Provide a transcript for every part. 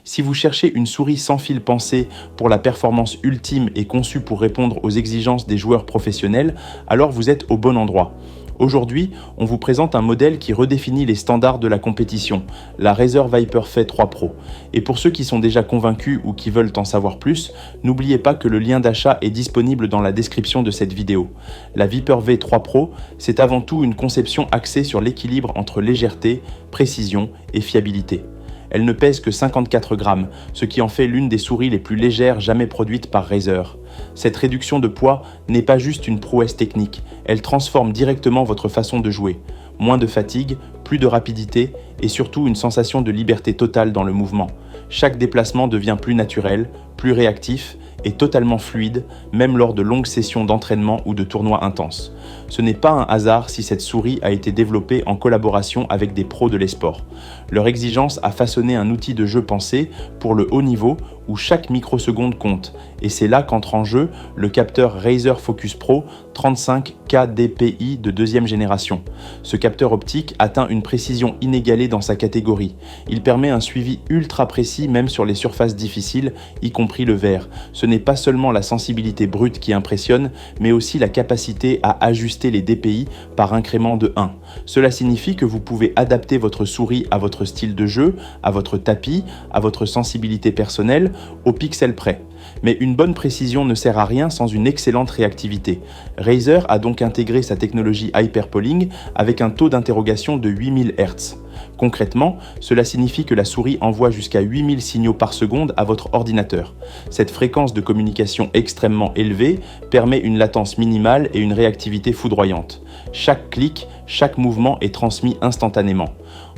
Si vous cherchez une souris sans fil pensée pour la performance ultime et conçue pour répondre aux exigences des joueurs professionnels, alors vous êtes au bon endroit. Aujourd'hui, on vous présente un modèle qui redéfinit les standards de la compétition, la Razer Viper Phay 3 Pro. Et pour ceux qui sont déjà convaincus ou qui veulent en savoir plus, n'oubliez pas que le lien d'achat est disponible dans la description de cette vidéo. La Viper V3 Pro, c'est avant tout une conception axée sur l'équilibre entre légèreté, précision et fiabilité. Elle ne pèse que 54 grammes, ce qui en fait l'une des souris les plus légères jamais produites par Razer. Cette réduction de poids n'est pas juste une prouesse technique, elle transforme directement votre façon de jouer. Moins de fatigue, plus de rapidité et surtout une sensation de liberté totale dans le mouvement. Chaque déplacement devient plus naturel, plus réactif et totalement fluide, même lors de longues sessions d'entraînement ou de tournois intenses. Ce n'est pas un hasard si cette souris a été développée en collaboration avec des pros de l'e-sport. Leur exigence a façonné un outil de jeu pensé pour le haut niveau où chaque microseconde compte. Et c'est là qu'entre en jeu le capteur Razer Focus Pro 35K DPI de deuxième génération. Ce capteur optique atteint une précision inégalée dans sa catégorie. Il permet un suivi ultra précis même sur les surfaces difficiles, y compris le verre. Ce n'est pas seulement la sensibilité brute qui impressionne, mais aussi la capacité à ajuster les DPI par incrément de 1. Cela signifie que vous pouvez adapter votre souris à votre style de jeu, à votre tapis, à votre sensibilité personnelle, au pixel près. Mais une bonne précision ne sert à rien sans une excellente réactivité. Razer a donc intégré sa technologie Hyperpolling avec un taux d'interrogation de 8000 Hz. Concrètement, cela signifie que la souris envoie jusqu'à 8000 signaux par seconde à votre ordinateur. Cette fréquence de communication extrêmement élevée permet une latence minimale et une réactivité foudroyante. Chaque clic, chaque mouvement est transmis instantanément.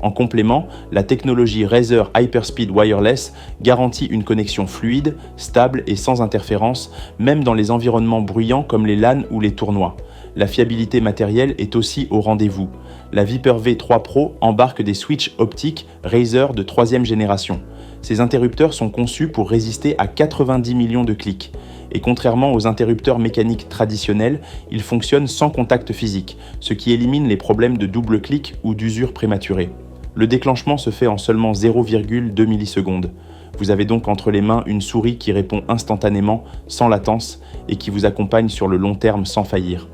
En complément, la technologie Razer Hyperspeed Wireless garantit une connexion fluide, stable et sans interférence, même dans les environnements bruyants comme les LAN ou les tournois. La fiabilité matérielle est aussi au rendez-vous. La Viper V3 Pro embarque des switches optiques Razer de 3e génération. Ces interrupteurs sont conçus pour résister à 90 millions de clics. Et contrairement aux interrupteurs mécaniques traditionnels, ils fonctionnent sans contact physique, ce qui élimine les problèmes de double clic ou d'usure prématurée. Le déclenchement se fait en seulement 0,2 millisecondes. Vous avez donc entre les mains une souris qui répond instantanément, sans latence, et qui vous accompagne sur le long terme sans faillir.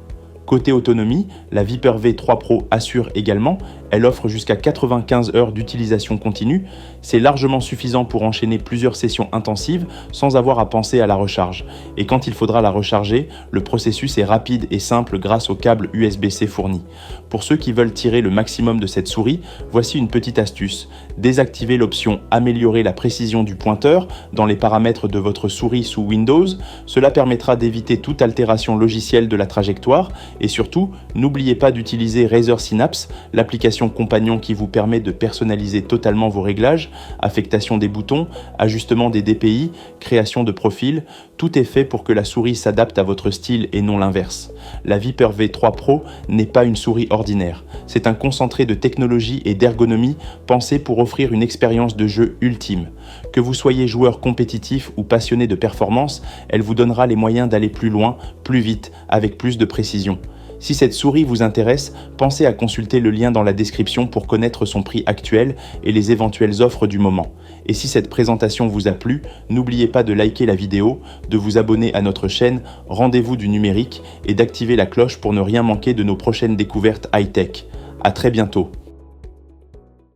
Côté autonomie, la Viper V3 Pro assure également, elle offre jusqu'à 95 heures d'utilisation continue. C'est largement suffisant pour enchaîner plusieurs sessions intensives sans avoir à penser à la recharge. Et quand il faudra la recharger, le processus est rapide et simple grâce au câble USB-C fourni. Pour ceux qui veulent tirer le maximum de cette souris, voici une petite astuce. Désactivez l'option Améliorer la précision du pointeur dans les paramètres de votre souris sous Windows. Cela permettra d'éviter toute altération logicielle de la trajectoire. Et surtout, n'oubliez pas d'utiliser Razer Synapse, l'application compagnon qui vous permet de personnaliser totalement vos réglages, affectation des boutons, ajustement des DPI, création de profil. Tout est fait pour que la souris s'adapte à votre style et non l'inverse. La Viper V3 Pro n'est pas une souris ordinaire. C'est un concentré de technologie et d'ergonomie pensé pour offrir une expérience de jeu ultime. Que vous soyez joueur compétitif ou passionné de performance, elle vous donnera les moyens d'aller plus loin, plus vite, avec plus de précision. Si cette souris vous intéresse, pensez à consulter le lien dans la description pour connaître son prix actuel et les éventuelles offres du moment. Et si cette présentation vous a plu, n'oubliez pas de liker la vidéo, de vous abonner à notre chaîne Rendez-vous du numérique et d'activer la cloche pour ne rien manquer de nos prochaines découvertes high-tech. À très bientôt.